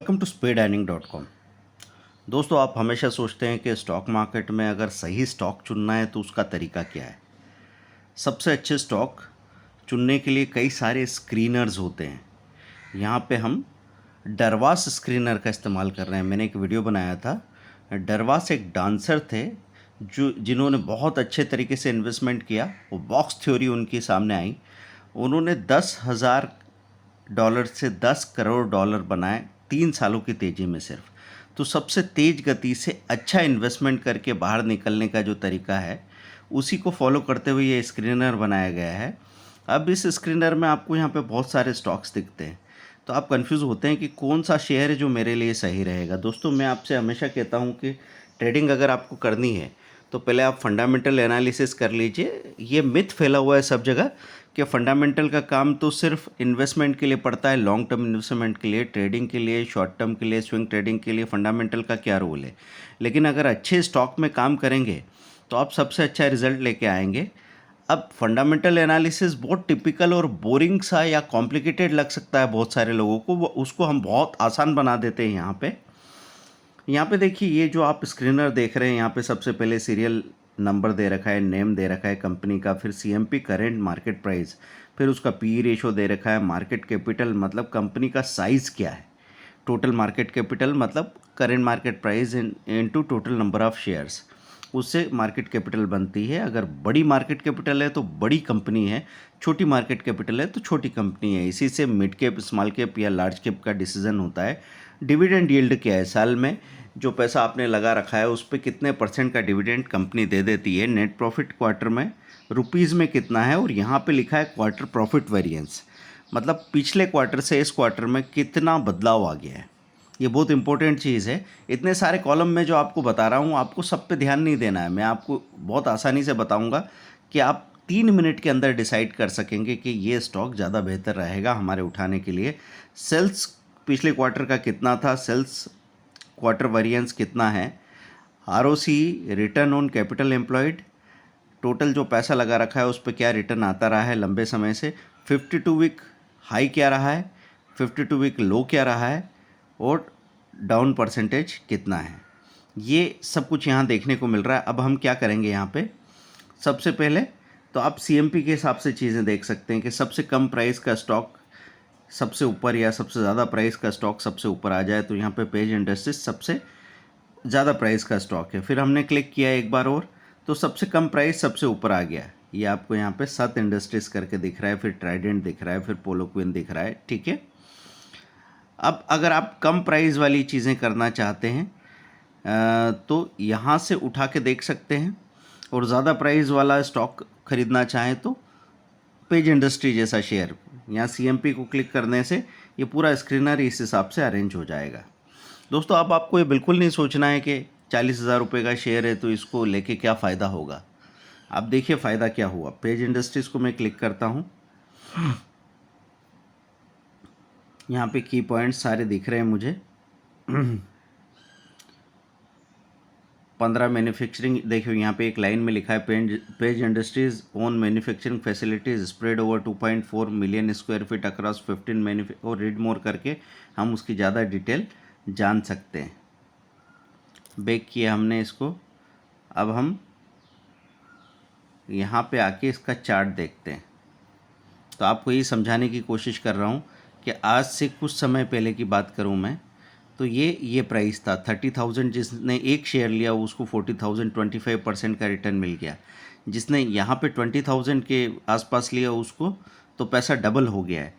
Welcome to speedearning.com। दोस्तों, आप हमेशा सोचते हैं कि स्टॉक मार्केट में अगर सही स्टॉक चुनना है तो उसका तरीका क्या है। सबसे अच्छे स्टॉक चुनने के लिए कई सारे स्क्रीनर्स होते हैं। यहाँ पे हम डरवास स्क्रीनर का इस्तेमाल कर रहे हैं। मैंने एक वीडियो बनाया था। डरवास एक डांसर थे जिन्होंने बहुत अच्छे तरीके से इन्वेस्टमेंट किया। वो बॉक्स थ्योरी उनके सामने आई। उन्होंने $10,000 से $10 करोड़ बनाए 3 सालों की तेज़ी में सिर्फ। तो सबसे तेज़ गति से अच्छा इन्वेस्टमेंट करके बाहर निकलने का जो तरीका है उसी को फॉलो करते हुए ये स्क्रीनर बनाया गया है। अब इस स्क्रीनर में आपको यहाँ पे बहुत सारे स्टॉक्स दिखते हैं, तो आप कंफ्यूज होते हैं कि कौन सा शेयर है जो मेरे लिए सही रहेगा। दोस्तों, मैं आपसे हमेशा कहता हूँ कि ट्रेडिंग अगर आपको करनी है तो पहले आप फंडामेंटल एनालिसिस कर लीजिए। ये मिथ फैला हुआ है सब जगह कि फंडामेंटल का काम तो सिर्फ इन्वेस्टमेंट के लिए पड़ता है, लॉन्ग टर्म इन्वेस्टमेंट के लिए, ट्रेडिंग के लिए, शॉर्ट टर्म के लिए, स्विंग ट्रेडिंग के लिए फंडामेंटल का क्या रोल है। लेकिन अगर अच्छे स्टॉक में काम करेंगे तो आप सबसे अच्छा रिजल्ट लेके आएंगे। अब फंडामेंटल एनालिसिस बहुत टिपिकल और बोरिंग सा या कॉम्प्लिकेटेड लग सकता है बहुत सारे लोगों को, उसको हम बहुत आसान बना देते हैं। यहाँ पे देखिए, ये जो आप स्क्रीनर देख रहे हैं यहाँ पे सबसे पहले सीरियल नंबर दे रखा है, नेम दे रखा है कंपनी का, फिर सीएमपी करेंट मार्केट प्राइस, फिर उसका पी रेशो दे रखा है, मार्केट कैपिटल मतलब कंपनी का साइज़ क्या है, टोटल मार्केट कैपिटल मतलब current market price into total number of shares, उससे मार्केट कैपिटल बनती है। अगर बड़ी मार्केट कैपिटल है तो बड़ी कंपनी है, छोटी मार्केट कैपिटल है तो छोटी कंपनी है। इसी से मिड कैप, स्मॉल कैप या लार्ज कैप का डिसीजन होता है। डिविडेंड यील्ड क्या है, साल में जो पैसा आपने लगा रखा है उस पर कितने % का डिविडेंड कंपनी दे देती है। नेट प्रॉफिट क्वार्टर में रुपीज़ में कितना है, और यहाँ पे लिखा है क्वार्टर प्रॉफिट वेरिएंस, मतलब पिछले क्वार्टर से इस क्वार्टर में कितना बदलाव आ गया है। ये बहुत इंपॉर्टेंट चीज़ है। इतने सारे कॉलम में जो आपको बता रहा हूँ आपको सब पे ध्यान नहीं देना है। मैं आपको बहुत आसानी से बताऊँगा कि आप 3 मिनट के अंदर डिसाइड कर सकेंगे कि ये स्टॉक ज़्यादा बेहतर रहेगा हमारे उठाने के लिए। सेल्स पिछले क्वार्टर का कितना था, सेल्स क्वार्टर वेरिएंस कितना है, ROC return on capital employed, total जो पैसा लगा रखा है उस पर क्या रिटर्न आता रहा है लंबे समय से, 52 वीक हाई क्या रहा है, 52 वीक लो क्या रहा है, और डाउन परसेंटेज कितना है। ये सब कुछ यहाँ देखने को मिल रहा है। अब हम क्या करेंगे यहाँ पे, सबसे पहले तो आप सीएमपी के हिसाब से चीज़ें देख सकते हैं कि सबसे कम प्राइस का स्टॉक सबसे ऊपर या सबसे ज़्यादा प्राइस का स्टॉक सबसे ऊपर आ जाए, तो यहाँ पे पेज इंडस्ट्रीज सबसे ज़्यादा प्राइस का स्टॉक है। फिर हमने क्लिक किया एक बार और तो सबसे कम प्राइस सबसे ऊपर आ गया। ये आपको यहाँ पे 7 इंडस्ट्रीज करके दिख रहा है, फिर ट्राइडेंट दिख रहा है, फिर पोलो क्वीन दिख रहा है, ठीक है। अब अगर आप कम प्राइस वाली चीज़ें करना चाहते हैं तो यहाँ से उठा के देख सकते हैं, और ज़्यादा प्राइस वाला स्टॉक खरीदना चाहें तो पेज इंडस्ट्री जैसा शेयर, यहाँ सीएमपी को क्लिक करने से ये पूरा स्क्रीनर इस हिसाब से अरेंज हो जाएगा। दोस्तों, अब आपको ये बिल्कुल नहीं सोचना है कि 40,000 रुपये का शेयर है तो इसको लेके क्या फ़ायदा होगा। आप देखिए फ़ायदा क्या हुआ। पेज इंडस्ट्रीज़ को मैं क्लिक करता हूँ, यहाँ पे की पॉइंट्स सारे दिख रहे हैं मुझे। 15 मैन्युफैक्चरिंग, देखिए यहाँ पे एक लाइन में लिखा है page industries own manufacturing facilities spread over 2.4 million square feet across 15 और रीड मोर करके हम उसकी ज़्यादा डिटेल जान सकते हैं। बैक किया हमने इसको। अब हम यहाँ पे आके इसका चार्ट देखते हैं। तो आपको ये समझाने की कोशिश कर रहा हूँ कि आज से कुछ समय पहले की बात करूँ मैं तो ये प्राइस था 30,000। जिसने एक शेयर लिया उसको 40,000 25% का रिटर्न मिल गया। जिसने यहाँ पे 20,000 के आसपास लिया उसको तो पैसा डबल हो गया है।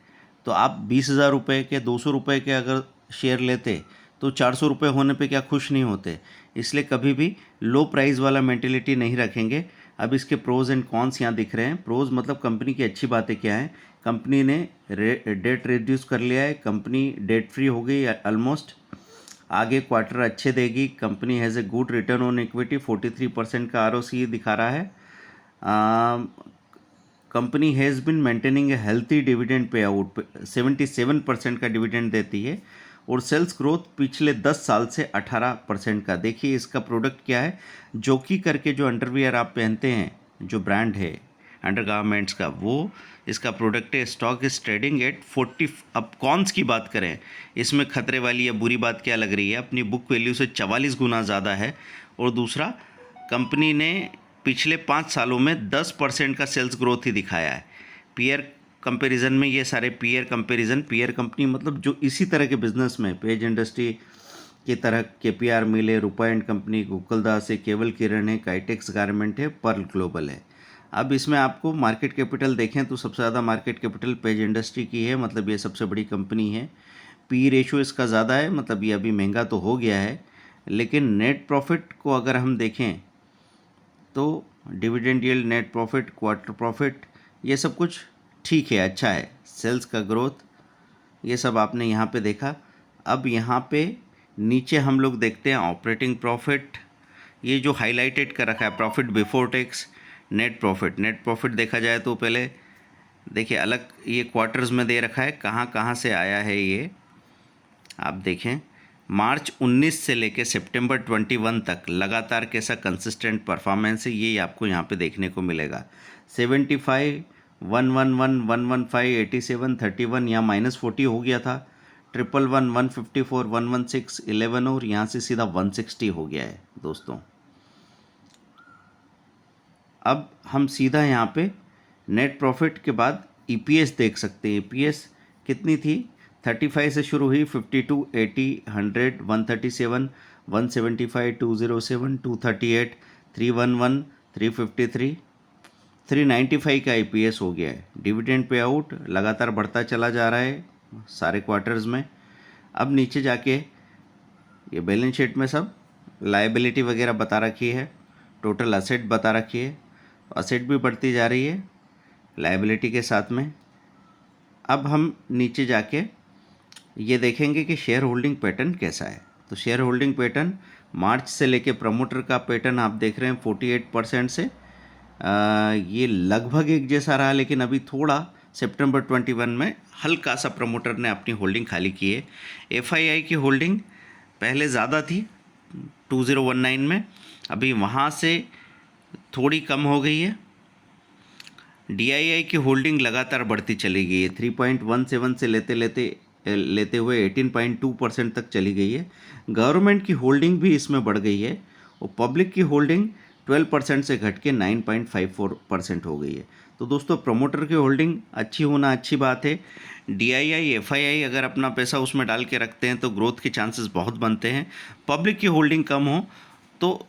तो आप 20,000 रुपये के 200 रुपये के अगर शेयर लेते तो 400 रुपये होने पे क्या खुश नहीं होते। इसलिए कभी भी लो प्राइस वाला मेंटेलिटी नहीं रखेंगे। अब इसके प्रोज एंड कॉन्स यहाँ दिख रहे हैं। प्रोज मतलब कंपनी की अच्छी बातें क्या हैं, कंपनी ने डेट रिड्यूस कर लिया है, कंपनी डेट फ्री हो गई ऑलमोस्ट, आगे क्वार्टर अच्छे देगी, company has a good return on equity 43% का आरओसी दिखा रहा है, company has been maintaining A healthy dividend pay out 77% का डिविडेंड देती है, और सेल्स ग्रोथ पिछले 10 साल से 18% का। देखिए इसका प्रोडक्ट क्या है, जोकी करके जो अंडरवियर आप पहनते हैं, जो ब्रांड है अंडरगारमेंट्स का, वो इसका प्रोडक्ट है। Stock is trading at 40। अब कॉन्स की बात करें, इसमें खतरे वाली या बुरी बात क्या लग रही है, अपनी बुक वैल्यू से 44 गुना ज़्यादा है। और दूसरा, कंपनी ने पिछले 5 सालों में 10% का सेल्स ग्रोथ ही दिखाया है। पीयर कंपैरिजन में ये सारे पीयर कंपनी मतलब जो इसी तरह के बिजनेस में पेज इंडस्ट्री की तरह केपीआर मिल है, रूपा एंड कंपनी, गोकुलदास है, केवल किरण है, काइटेक्स गारमेंट है, पर्ल ग्लोबल है। अब इसमें आपको मार्केट कैपिटल देखें तो सबसे ज़्यादा मार्केट कैपिटल पेज इंडस्ट्री की है, मतलब ये सबसे बड़ी कंपनी है। पी रेशो इसका ज़्यादा है, मतलब ये अभी महंगा तो हो गया है। लेकिन नेट प्रॉफिट को अगर हम देखें तो dividend yield, net profit, quarter profit, ये सब कुछ ठीक है, अच्छा है। सेल्स का ग्रोथ, ये सब आपने यहाँ पे देखा। अब यहाँ पे नीचे हम लोग देखते हैं ऑपरेटिंग प्रॉफिट, ये जो हाईलाइटेड कर रखा है profit before tax, net profit देखा जाए तो पहले देखिए अलग ये क्वार्टर्स में दे रखा है, कहाँ कहाँ से आया है ये आप देखें। मार्च 19 से लेके सितंबर 21 तक लगातार कैसा कंसिस्टेंट परफॉर्मेंस है, ये आपको यहाँ पे देखने को मिलेगा। 75, 111, 115, 87, 31, यहाँ -40 हो गया था। 111, 154, 116, 11 और यहाँ से सीधा 160 हो गया है दोस्तों। अब हम सीधा यहाँ पे नेट प्रॉफिट के बाद ईपीएस देख सकते हैं। ईपीएस कितनी थी, 35 से शुरू हुई, 52, 80, 100, 137, 175, 207, 238, 311, 353, 395 का ईपीएस हो गया है। डिविडेंड पे आउट लगातार बढ़ता चला जा रहा है सारे क्वार्टर्स में। अब नीचे जाके ये बैलेंस शीट में सब लायबिलिटी वगैरह बता रखी है, टोटल असेट बता रखी है, असेट भी बढ़ती जा रही है लायबिलिटी के साथ में। अब हम नीचे जाके ये देखेंगे कि शेयर होल्डिंग पैटर्न कैसा है। तो शेयर होल्डिंग पैटर्न मार्च से लेके प्रमोटर का पैटर्न आप देख रहे हैं 48% से ये लगभग एक जैसा रहा, लेकिन अभी थोड़ा सितंबर 21 में हल्का सा प्रमोटर ने अपनी होल्डिंग खाली की है। एफआईआई की होल्डिंग पहले ज़्यादा थी 2019 में, अभी वहाँ से थोड़ी कम हो गई है। डीआईआई की होल्डिंग लगातार बढ़ती चली गई है, 3.17 से लेते हुए 18.2% तक चली गई है। गवर्नमेंट की होल्डिंग भी इसमें बढ़ गई है और पब्लिक की होल्डिंग 12% से घट के 9.54% हो गई है। तो दोस्तों प्रमोटर की होल्डिंग अच्छी होना अच्छी बात है। डीआईआई, एफआईआई अगर अपना पैसा उसमें डाल के रखते हैं तो ग्रोथ के चांसेस बहुत बनते हैं। पब्लिक की होल्डिंग कम हो तो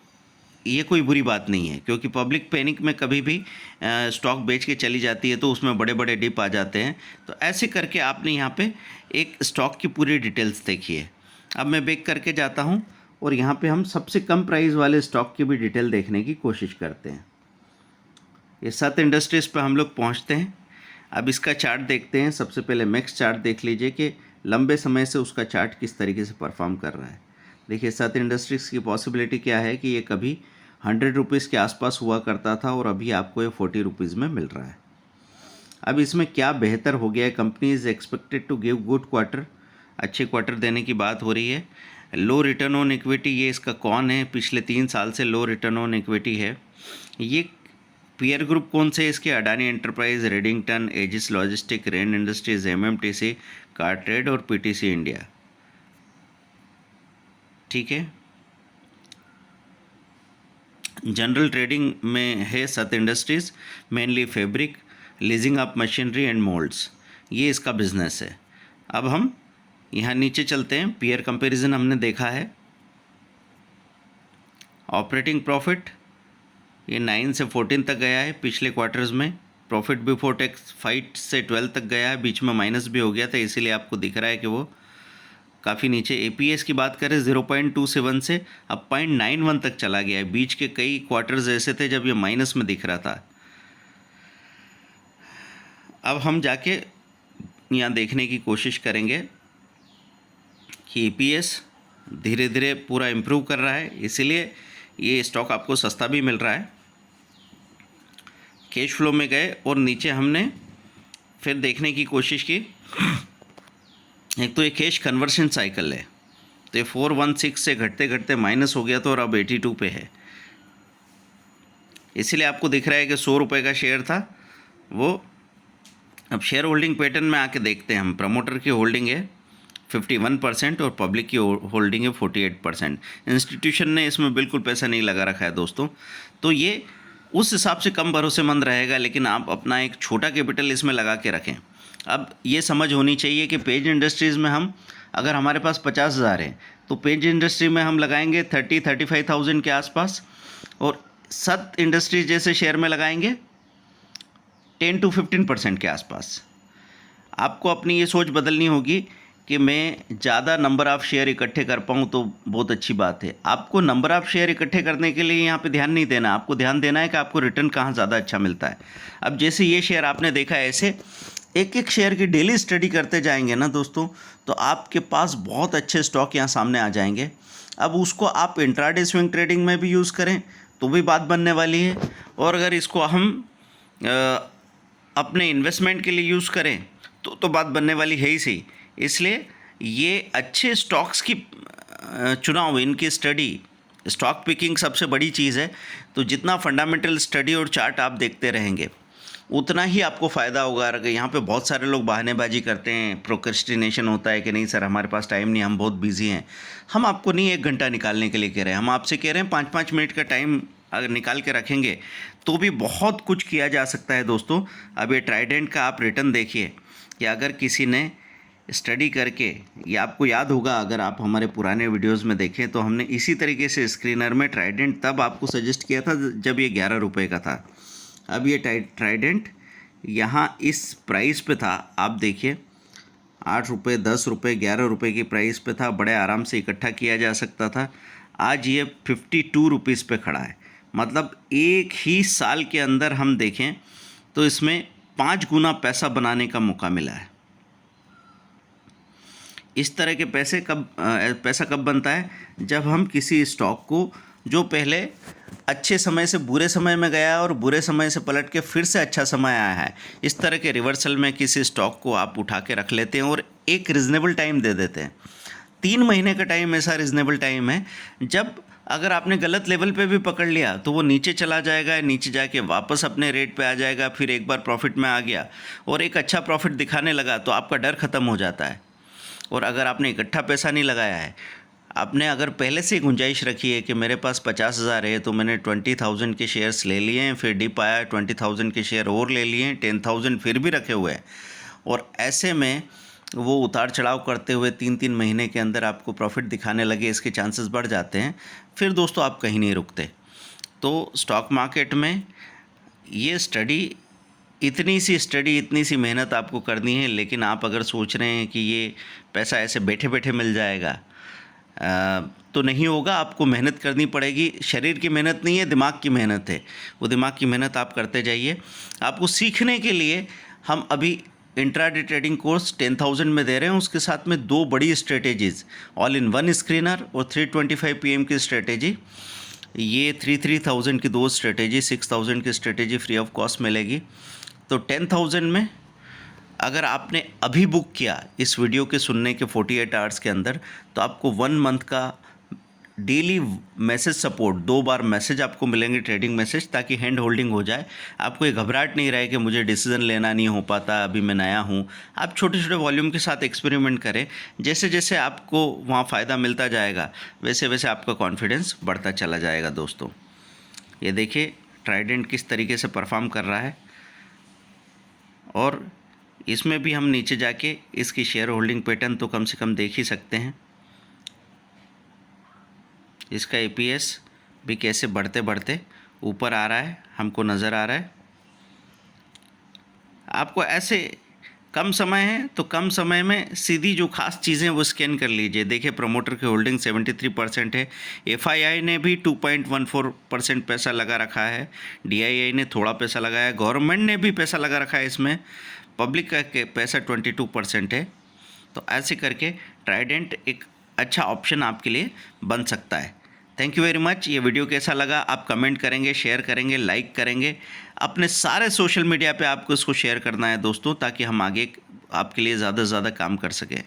ये कोई बुरी बात नहीं है, क्योंकि पब्लिक पैनिक में कभी भी स्टॉक बेच के चली जाती है तो उसमें बड़े बड़े डिप आ जाते हैं। तो ऐसे करके आपने यहाँ पे एक स्टॉक की पूरी डिटेल्स देखी है। अब मैं बैक करके जाता हूँ और यहाँ पे हम सबसे कम प्राइस वाले स्टॉक की भी डिटेल देखने की कोशिश करते हैं। ये 7 इंडस्ट्रीज़ पे हम लोग पहुँचते हैं। अब इसका चार्ट देखते हैं। सबसे पहले मैक्स चार्ट देख लीजिए कि लंबे समय से उसका चार्ट किस तरीके से परफॉर्म कर रहा है। देखिए 7 इंडस्ट्रीज़ की पॉसिबिलिटी क्या है कि ये कभी 100 रुपीज़ के आसपास हुआ करता था और अभी आपको ये 40 रुपीज़ में मिल रहा है। अब इसमें क्या बेहतर हो गया है, company is expected to give good quarter, अच्छे क्वार्टर देने की बात हो रही है। लो रिटर्न ऑन इक्विटी, ये इसका कौन है, पिछले 3 साल से लो रिटर्न ऑन इक्विटी है। ये पीयर ग्रुप कौन से इसके, Adani enterprise, Redington, edges logistic, rain industries, MMTC, CarTrade और पीटीसी इंडिया। ठीक है, जनरल ट्रेडिंग में है 7 industries, mainly fabric, leasing up machinery and moulds, ये इसका बिजनेस है। अब हम यहाँ नीचे चलते हैं। पीयर कंपैरिजन हमने देखा है। ऑपरेटिंग प्रॉफिट ये 9 से 14 तक गया है पिछले क्वार्टर्स में। प्रॉफिट बिफोर टैक्स 5 से 12 तक गया है, बीच में माइनस भी हो गया था, इसीलिए आपको दिख रहा है कि वो काफ़ी नीचे। एपीएस की बात करें 0.27 से अब 0.91 तक चला गया है। बीच के कई क्वार्टर्स ऐसे थे जब ये माइनस में दिख रहा था। अब हम जाके यहाँ देखने की कोशिश करेंगे कि ईपीएस धीरे धीरे पूरा इम्प्रूव कर रहा है, इसीलिए ये स्टॉक आपको सस्ता भी मिल रहा है। कैश फ्लो में गए और नीचे हमने फिर देखने की कोशिश की। एक तो ये कैश कन्वर्शन साइकिल है, तो ये 416 से घटते घटते माइनस हो गया था और अब 82 पे है। इसीलिए आपको दिख रहा है कि 100 रुपये का शेयर था वो अब शेयर होल्डिंग पैटर्न में आके देखते हैं हम। प्रमोटर की होल्डिंग है 51% और पब्लिक की होल्डिंग है 48%। इंस्टीट्यूशन ने इसमें बिल्कुल पैसा नहीं लगा रखा है दोस्तों, तो ये उस हिसाब से कम भरोसेमंद रहेगा, लेकिन आप अपना एक छोटा कैपिटल इसमें लगा के रखें। अब ये समझ होनी चाहिए कि पेज इंडस्ट्रीज़ में हम, अगर हमारे पास 50,000 है तो पेज इंडस्ट्री में हम लगाएंगे 35,000 के आसपास, और सत इंडस्ट्रीज जैसे शेयर में लगाएंगे 10 to 15% के आसपास। आपको अपनी ये सोच बदलनी होगी कि मैं ज़्यादा नंबर ऑफ़ शेयर इकट्ठे कर पाऊँ तो बहुत अच्छी बात है। आपको नंबर ऑफ़ शेयर इकट्ठे करने के लिए यहाँ पे ध्यान नहीं देना, आपको ध्यान देना है कि आपको रिटर्न कहाँ ज़्यादा अच्छा मिलता है। अब जैसे ये शेयर आपने देखा है, ऐसे एक एक शेयर की डेली स्टडी करते जाएंगे ना दोस्तों, तो आपके पास बहुत अच्छे स्टॉक यहाँ सामने आ जाएंगे। अब उसको आप इंट्राडे स्विंग ट्रेडिंग में भी यूज़ करें तो भी बात बनने वाली है, और अगर इसको हम अपने इन्वेस्टमेंट के लिए यूज़ करें तो बात बनने वाली है ही सही। इसलिए ये अच्छे स्टॉक्स की चुनाव, इनकी स्टडी, स्टॉक पिकिंग सबसे बड़ी चीज़ है। तो जितना फंडामेंटल स्टडी और चार्ट आप देखते रहेंगे उतना ही आपको फ़ायदा होगा। अगर यहाँ पे बहुत सारे लोग बहानेबाजी करते हैं, प्रोक्रेस्टिनेशन होता है कि नहीं सर हमारे पास टाइम नहीं, हम बहुत बिजी हैं। हम आपको नहीं 1 घंटा निकालने के लिए कह रहे हैं, हम आपसे कह रहे हैं 5-5 मिनट का टाइम अगर निकाल के रखेंगे तो भी बहुत कुछ किया जा सकता है दोस्तों। अब ये ट्राइडेंट का आप रिटर्न देखिए कि अगर किसी ने स्टडी करके, ये आपको याद होगा अगर आप हमारे पुराने वीडियोस में देखें तो हमने इसी तरीके से स्क्रीनर में ट्राइडेंट तब आपको सजेस्ट किया था जब ये 11 रुपये का था। अब ये ट्राइडेंट यहाँ इस प्राइस पे था, आप देखिए 8 रुपये, 10 रुपये, 11 रुपये की प्राइस पे था, बड़े आराम से इकट्ठा किया जा सकता था। आज ये 52 रुपीज़ पे खड़ा है। मतलब एक ही साल के अंदर हम देखें तो इसमें 5 गुना पैसा बनाने का मौका मिला है। इस तरह के पैसा कब बनता है, जब हम किसी स्टॉक को जो पहले अच्छे समय से बुरे समय में गया और बुरे समय से पलट के फिर से अच्छा समय आया है, इस तरह के रिवर्सल में किसी स्टॉक को आप उठा के रख लेते हैं और एक रिजनेबल टाइम दे देते हैं। 3 महीने का टाइम ऐसा रिजनेबल टाइम है जब अगर आपने गलत लेवल पे भी पकड़ लिया तो वो नीचे चला जाएगा, नीचे जाके वापस अपने रेट पे आ जाएगा, फिर एक बार प्रॉफिट में आ गया और एक अच्छा प्रॉफिट दिखाने लगा तो आपका डर ख़त्म हो जाता है। और अगर आपने इकट्ठा पैसा नहीं लगाया है, आपने अगर पहले से गुंजाइश रखी है कि मेरे पास 50,000 है तो मैंने 20,000 के शेयर्स ले लिए हैं, फिर डिप आया 20,000 के शेयर और ले लिए हैं, 10,000 फिर भी रखे हुए हैं, और ऐसे में वो उतार चढ़ाव करते हुए 3-3 महीने के अंदर आपको प्रॉफिट दिखाने लगे, इसके चांसेस बढ़ जाते हैं। फिर दोस्तों आप कहीं नहीं रुकते। तो स्टॉक मार्केट में ये स्टडी, इतनी सी मेहनत आपको करनी है, लेकिन आप अगर सोच रहे हैं कि ये पैसा ऐसे बैठे बैठे मिल जाएगा तो नहीं होगा। आपको मेहनत करनी पड़ेगी। शरीर की मेहनत नहीं है, दिमाग की मेहनत है। वो दिमाग की मेहनत आप करते जाइए। आपको सीखने के लिए हम अभी इंट्राडे ट्रेडिंग कोर्स 10,000 में दे रहे हैं, उसके साथ में 2 बड़ी strategies, all in one screener और 3:25 PM की स्ट्रेटेजी। ये 3,000 की 2 स्ट्रेटेजी, 6,000 की स्ट्रेटेजी फ्री ऑफ कॉस्ट मिलेगी। तो 10,000 में अगर आपने अभी बुक किया इस वीडियो के सुनने के 48 आवर्स के अंदर, तो आपको 1 मंथ का डेली मैसेज सपोर्ट, 2 बार मैसेज आपको मिलेंगे, ट्रेडिंग मैसेज, ताकि हैंड होल्डिंग हो जाए। आपको ये घबराहट नहीं रहे कि मुझे डिसीजन लेना नहीं हो पाता, अभी मैं नया हूँ। आप छोटे छोटे वॉल्यूम के साथ एक्सपेरिमेंट करें। जैसे जैसे आपको वहाँ फ़ायदा मिलता जाएगा वैसे वैसे आपका कॉन्फिडेंस बढ़ता चला जाएगा दोस्तों। ये देखिए ट्राइडेंट किस तरीके से परफॉर्म कर रहा है, और इसमें भी हम नीचे जाके इसकी शेयर होल्डिंग पैटर्न तो कम से कम देख ही सकते हैं। इसका EPS भी कैसे बढ़ते बढ़ते ऊपर आ रहा है, हमको नज़र आ रहा है। आपको ऐसे कम समय है तो कम समय में सीधी जो खास चीज़ें वो स्कैन कर लीजिए। देखिए प्रमोटर की होल्डिंग 73% है। FII ने भी 2.14% पैसा लगा रखा है। DII ने थोड़ा पैसा लगाया है। गवर्नमेंट ने भी पैसा लगा रखा है इसमें। पब्लिक का पैसा 22% है। तो ऐसे करके ट्राइडेंट एक अच्छा ऑप्शन आपके लिए बन सकता है। Thank you very much. ये वीडियो कैसा लगा आप कमेंट करेंगे, शेयर करेंगे, लाइक करेंगे। अपने सारे सोशल मीडिया पे आपको इसको शेयर करना है दोस्तों, ताकि हम आगे आपके लिए ज़्यादा से ज़्यादा काम कर सकें।